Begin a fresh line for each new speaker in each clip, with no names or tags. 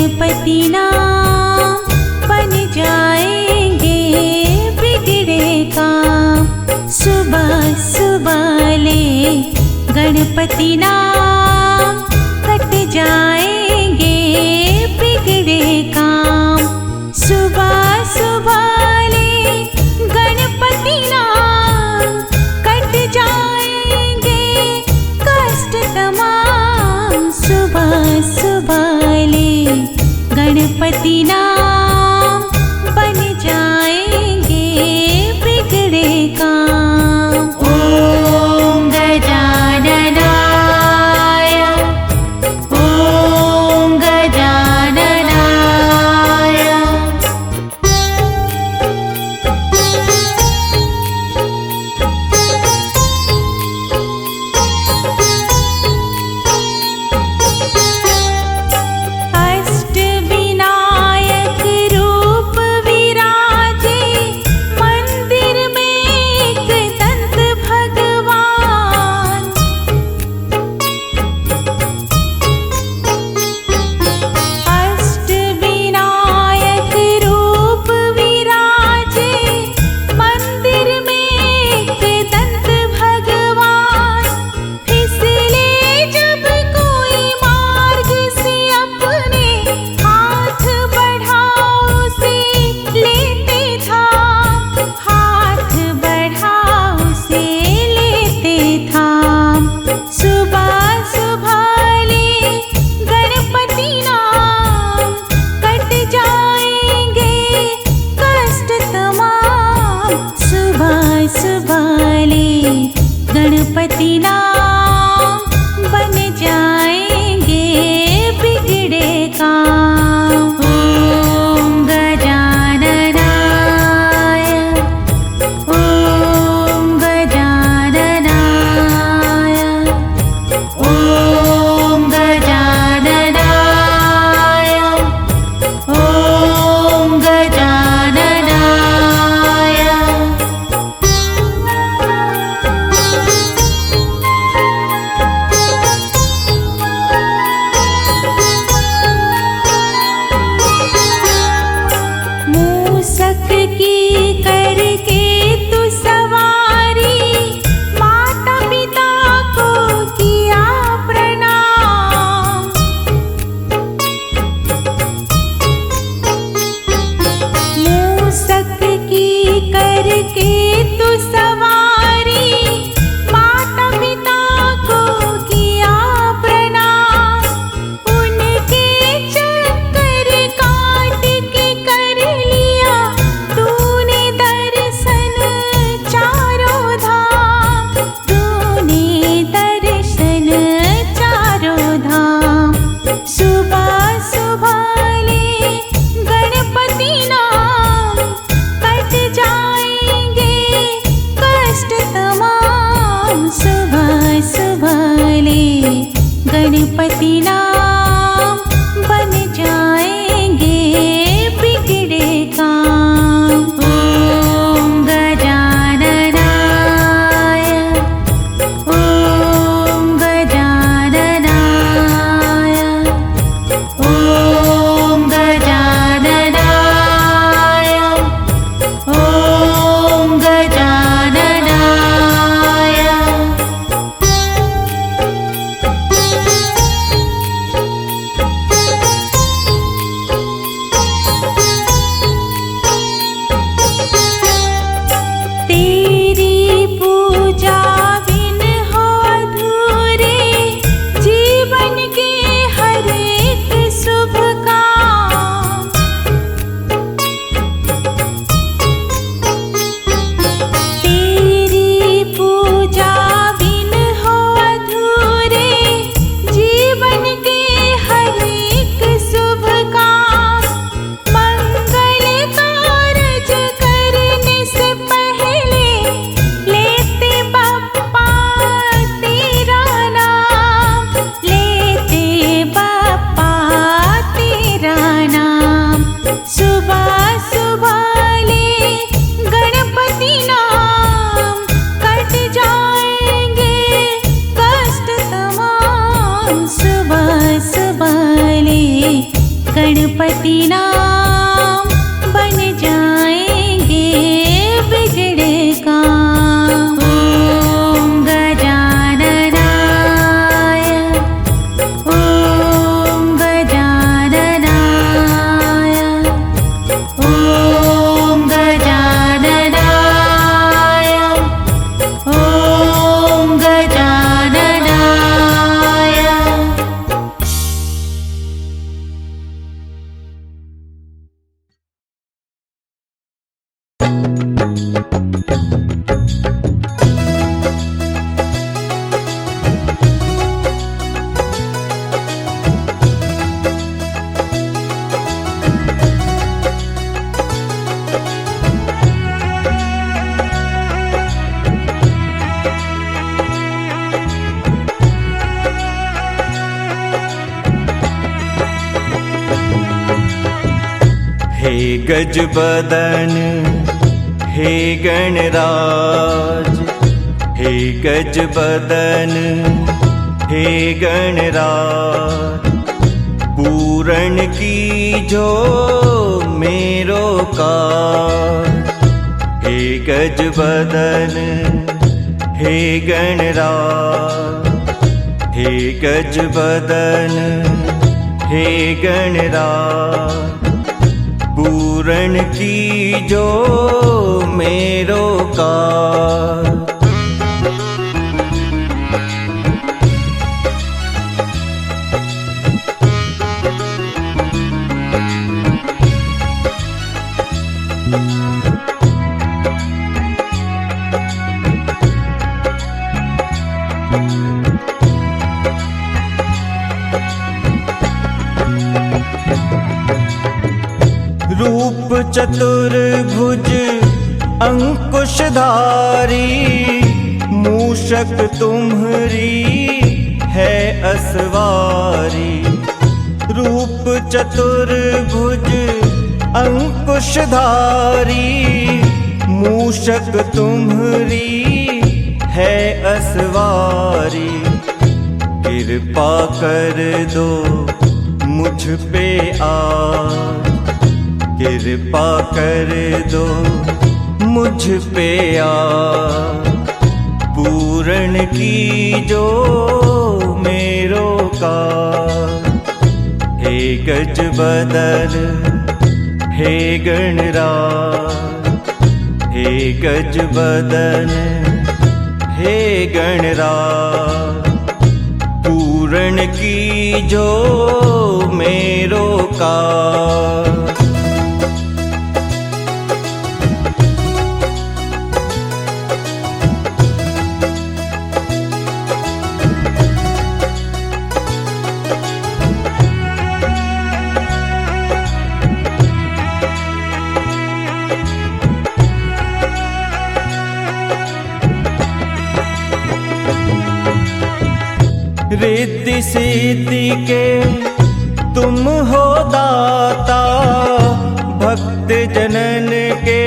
गणपति नाम बन जाएंगे बिगड़े काम। सुबह सुबह ले गणपति नाम कट जाएंगे बिगड़े काम। सुबह सुबह ले गणपति नाम कट जाएंगे कष्ट तमाम। सुबह सुबह ले गणपति नाम बन जाएंगे बिगड़े काम। ओम गजाननाय, ओम गजाननाय। गणपति नाम बन जाएंगे बिगड़े काम। ओम गजाननाय, ओम गजाननाय, ओम गजाननाय, ओम गजाननाय। मूसक की करके तू सवारी, माता पिता को किया प्रणाम। मूसक की करके तू सवारी, माता पिता को किया प्रणाम। उनके चक्कर काट के कर लिया तूने दर्शन चारों धाम। तूने दर्शन चारों धाम। सुबह सुबह ले गणपति नाम कट जाएंगे कष्ट तमाम। सुबह सुबह ले गणपति नाम बन जाएंगे बिगड़े काम। ओम गजाननाय, ओम गजाननाय, ओम गजाननाय, ओम गजाननाय।
गज बदन हे गणराज, हे गज बदन हे गणराज, पूरण की जो मेरो काज। हे गज बदन हे गणराज, हे गज बदन हे गणराज, पूरण की जो मेरो काज। रूप चतुर्भुज अंकुशधारी, मूषक तुम्हरी है असवारी। रूप चतुर्भुज अंकुशधारी, मूषक तुम्हरी है असवारी। कृपा कर दो मुझ पे आज, कृपा कर दो मुझ पे आज, पूरण की जो मेरो काज। हे गज बदन हे गणराज, हे गज बदन हे गणराज, पूरण की जो मेरो काज। रिद्धि सिद्धि के तुम हो दाता, भक्त जनन के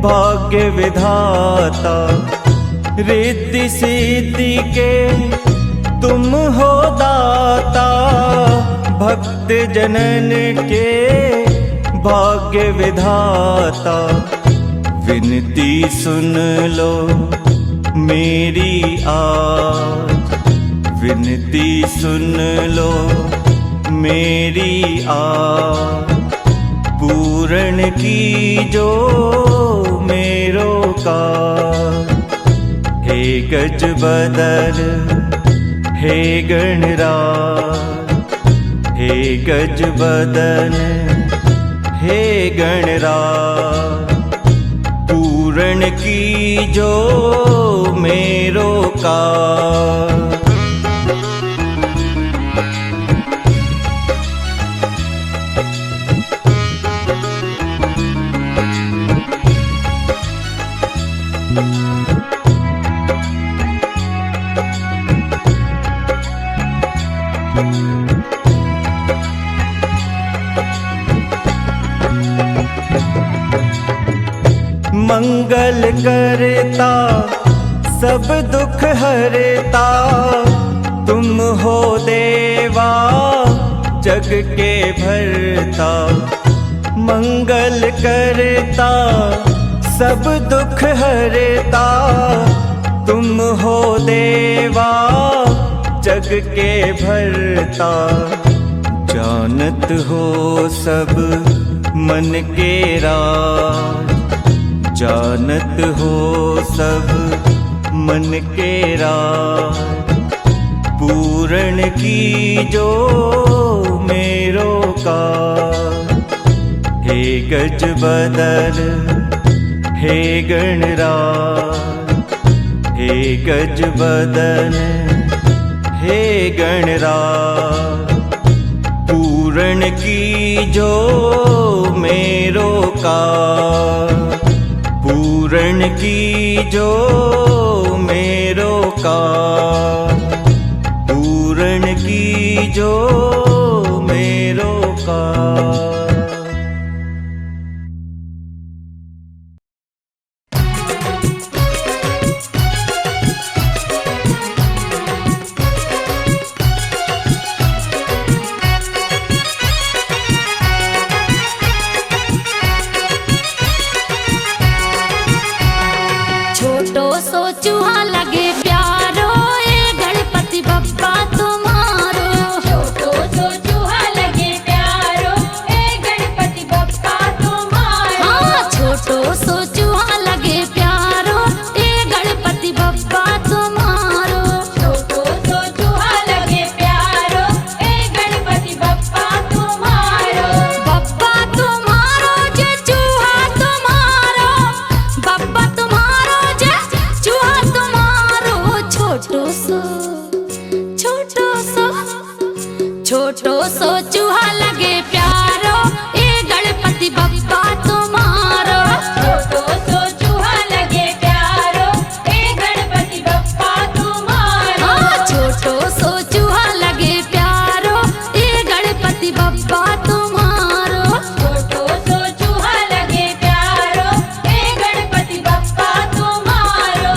भाग्य विधाता। रिद्धि सिद्धि के तुम हो दाता, भक्त जनन के भाग्य विधाता। विनती सुन लो मेरी आज, विनती सुन लो मेरी आज, पूरण की जो मेरो काज। हे गज बदन हे गणराज, हे गज बदन हे गणराज, पूरण की जो मेरो काज। मंगल करता सब दुख हरता, तुम हो देवा जग के भरता। मंगल करता सब दुख हरता, तुम हो देवा जग के भरता। जानत हो सब मन के राज, जानत हो सब मन के राज, पूरण की जो मेरो काज। हे गज बदन हे गणराज, हे गज बदन हे गणराज, पूरण की जो मेरो काज। पूरण की जो मेरो काज, पूरण की जो मेरो काज।
छोटो सो चूहा लगे प्यारो, ए गणपति बप्पा तुम्हारो।
छोटो सो चूहा लगे प्यारो, ए गणपति बप्पा तुम्हारो।
छोटो सो चूहा लगे प्यारो, ए गणपति बप्पा तुम्हारो।
छोटो सो चूहा लगे प्यारो, ए गणपति बप्पा तुम्हारो।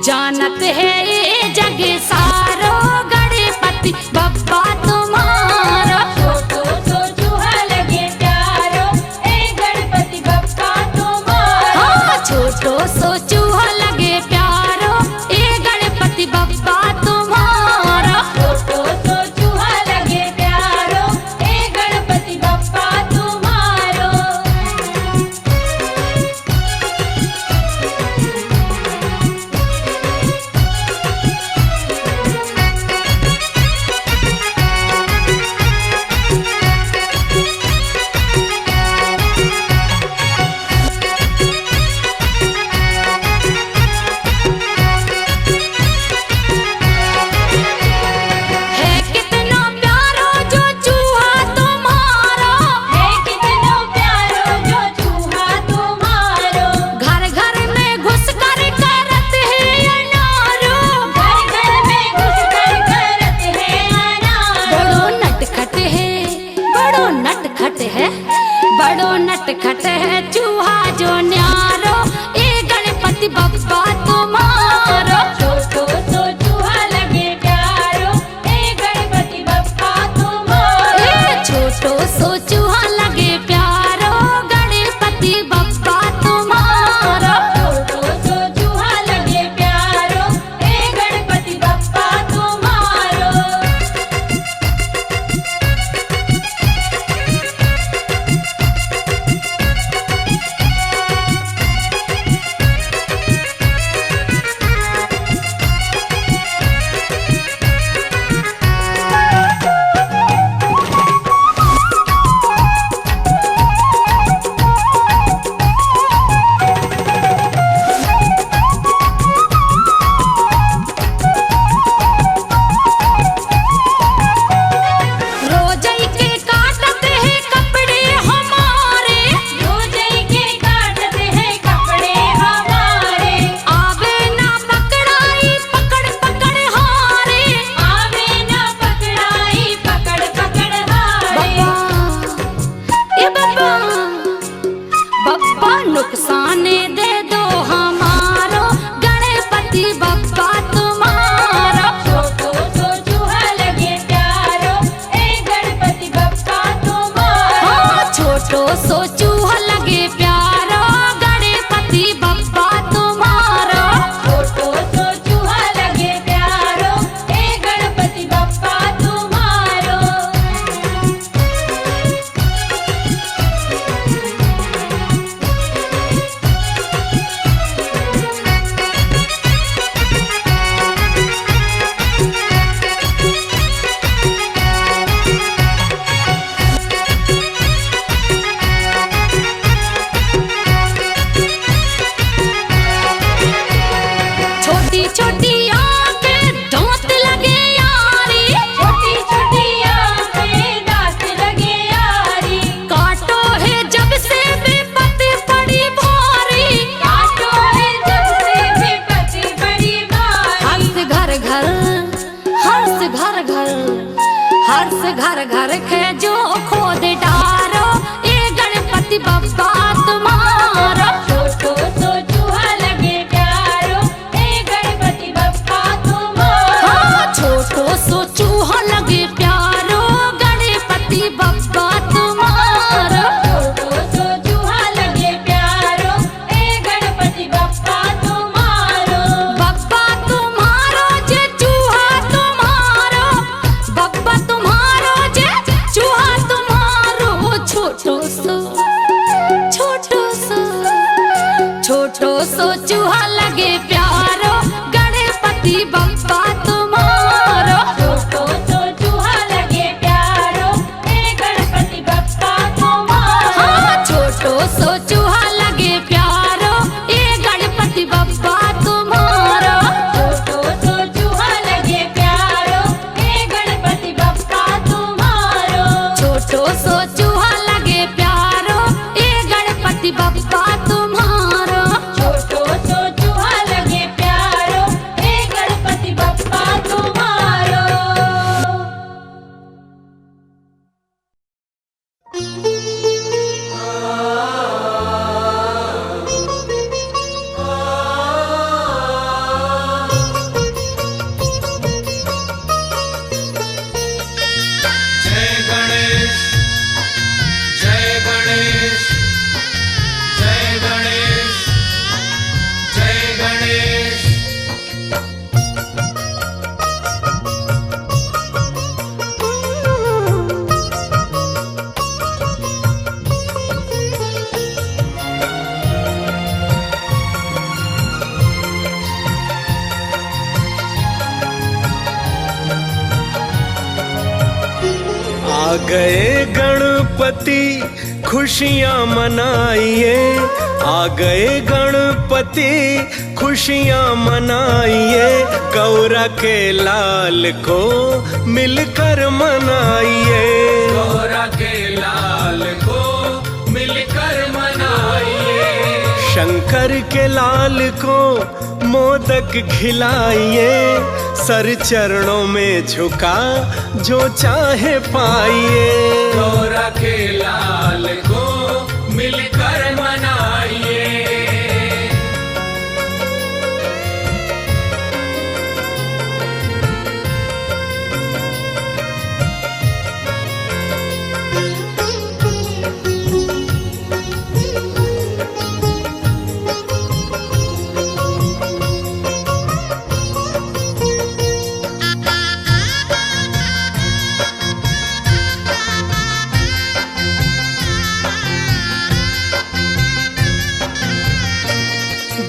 जानत है ये जग सारो, गणपति बप्पा तुम्हारो।
छोटो सो चूहा लगे प्यारो, ए गणपति बप्पा तुम्हारो।
छोटो सो चूहा लगे प्यारो, ए गणपति बप्पा तुम्हारो।
छोटो सो चूहा लगे प्यारो, ए गणपति बप्पा तुम्हारो।
है कितना प्यारो जो चूहा तुम्हारो,
है कितना प्यारो जो चूहा तुम्हारो।
घर घर में घुस कर करत है अनारो।
घर घर में घुस कर करत है अनारो।
बड़ो नटखट है, बड़ो नटखट है, बड़ो नटखट है चूहा जो न्यारो, ए गणपति बप्पा तुम्हारो।
छोटो सो चूहा लगे प्यारो, ए गणपति बप्पा तुम्हारो।
छोटो सो चूहा लगे प्यारो, गणपति बप्पा तुम्हारो।
छोटो सो चूहा लगे प्यारो, ए गणपति बप्पा तुम्हारो।
रोजई के काटत है कपड़े हमारे,
रोजई के काटत है कपड़े हमारे।
आवे ना पकड़ाई पकड़ पकड़ हारे।
आवे ना पकड़ाई पकड़ पकड़ हारे।
ए बप्पा, बप्पा नुकसान दे दो हमारो, गणपति बप्पा तुम्हारो।
छोटो सो चूहा लगे प्यारो, ए गणपति बप्पा तुम्हारो।
छोटो सो चूहा लगे प्यारो, गणपति बप्पा तुम्हारो।
छोटो सो चूहा लगे प्यारो, ए गणपति बप्पा तुम्हारो।
छोटी छोटी आंखें दांत लगे यारी,
छोटी छोटी आंखें दांत लगे यारी।
काटो है जब से विपत्ति पड़ी भारी।
काटो है जब से विपत्ति बड़ी भारी।
हर्ष घर घर, हर्ष घर घर, हर्ष घर घर के जो खोद डारो, ए गणपति बप्पा तुम्हारो।
छोटो सो चूहा लगे
सो चूहा लगे प्यारो गणपति बप्पा तुम्हारो।
छोटो सो चूहा लगे प्यारो हे गणपति बप्पा तुम्हारो।
हाँ छोटो सो चूहा लगे प्यारो ये गणपति बप्पा तुम्हारो।
छोटो सो चूहा लगे प्यारो हे गणपति बप्पा तुम्हारो।
छोटो सो चूहा लगे प्यारो ये गणपति बप्पा तुम्हारो।
छोटो सो चूहा लगे प्यारो हे गणपति बप्पा तुम्हारो।
जय गणेश जय गणेश जय गणेश जय गणेश।
आ गए गणपति खुशियाँ मनाइए, आ गए गणपति खुशियाँ मनाइए, गौरा के लाल को मिलकर मनाइए।
गौरा के लाल को मिलकर मनाइए।
शंकर के लाल को मोदक खिलाइए, सर चरणों में झुका जो चाहे पाइए।
गौरा के लाल को मिलकर मनाइए।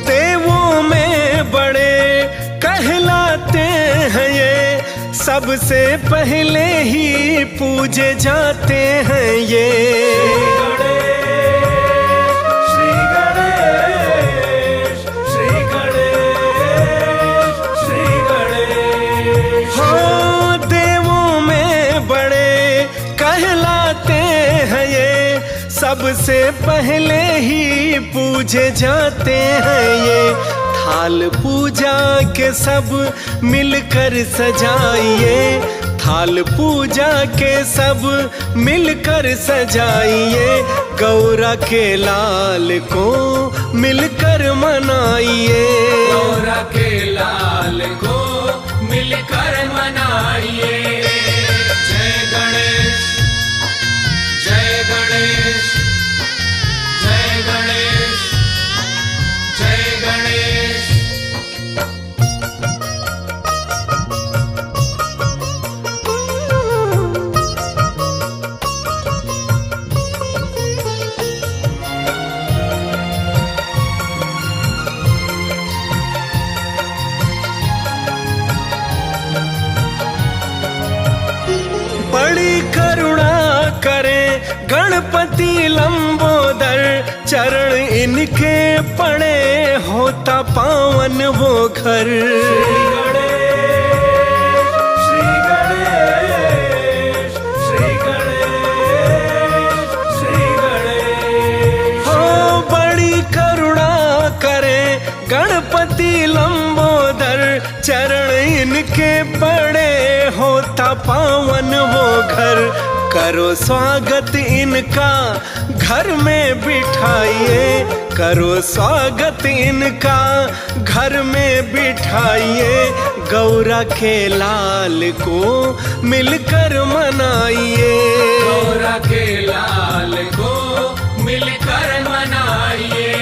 देवों में बड़े कहलाते हैं ये, सबसे पहले ही पूजे जाते हैं ये। श्री गणेश श्री गणेश श्री गणेश। हो देवों में बड़े कहलाते हैं ये, सबसे पहले ही पूजे जाते हैं ये। थाल पूजा के सब मिलकर सजाइए, थाल पूजा के सब मिलकर सजाइए, गौरा के लाल को मिलकर मनाइए।
गौरा के लाल को मिलकर मनाइए। जय गणेश जय गणेश जय गणेश जय गणेश।
बड़ी करुणा करें गणपति लंबोदर, चरण इनके पड़े होता पावन वो घर। श्री गणेश श्री गणेश श्री गणेश। हो बड़ी करुणा करें गणपति लंबोदर, चरण इनके पड़े होता पावन वो घर। करो स्वागत इनका घर में बिठाइए, करो स्वागत इनका घर में बिठाइए, गौरा के लाल को मिलकर मनाइए।
गौरा के लाल को मिलकर मनाइए।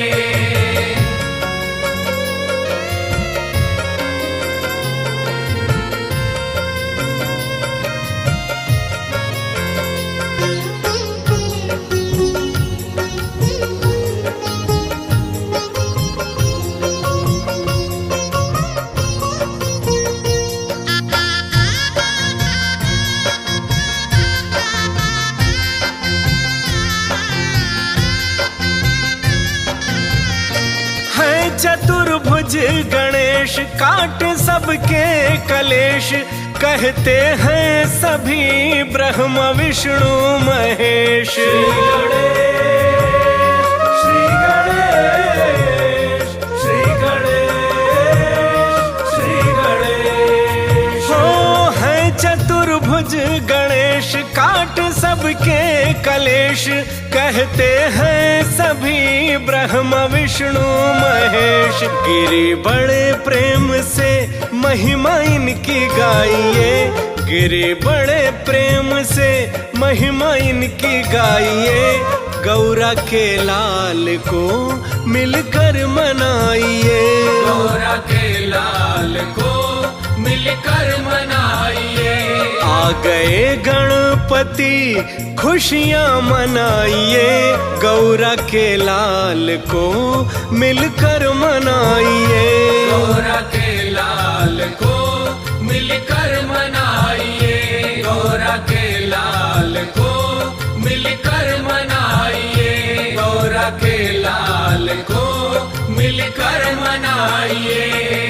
चतुर्भुज गणेश काट सबके कलेश, कहते हैं सभी ब्रह्म विष्णु महेश। श्री गणेश, श्री गणेश, श्री गणेश, श्री गणेश। हो है चतुर्भुज गणेश काट सबके कलेश, कहते हैं सभी ब्रह्म विष्णु महेश। गिरी बड़े प्रेम से महिमा इनकी गाइए, गिरी बड़े प्रेम से महिमा इनकी गाइए। गौरा के लाल को मिलकर मनाइए,
गौरा के लाल को मिलकर मनाइए।
आ गए गणपति खुशियाँ मनाइए, गौरा के लाल को मिलकर मनाइए।
गौरा के लाल को मिलकर मनाइए, गौरा के लाल को मिलकर मनाइए, गौरा के लाल को मिलकर मनाइए।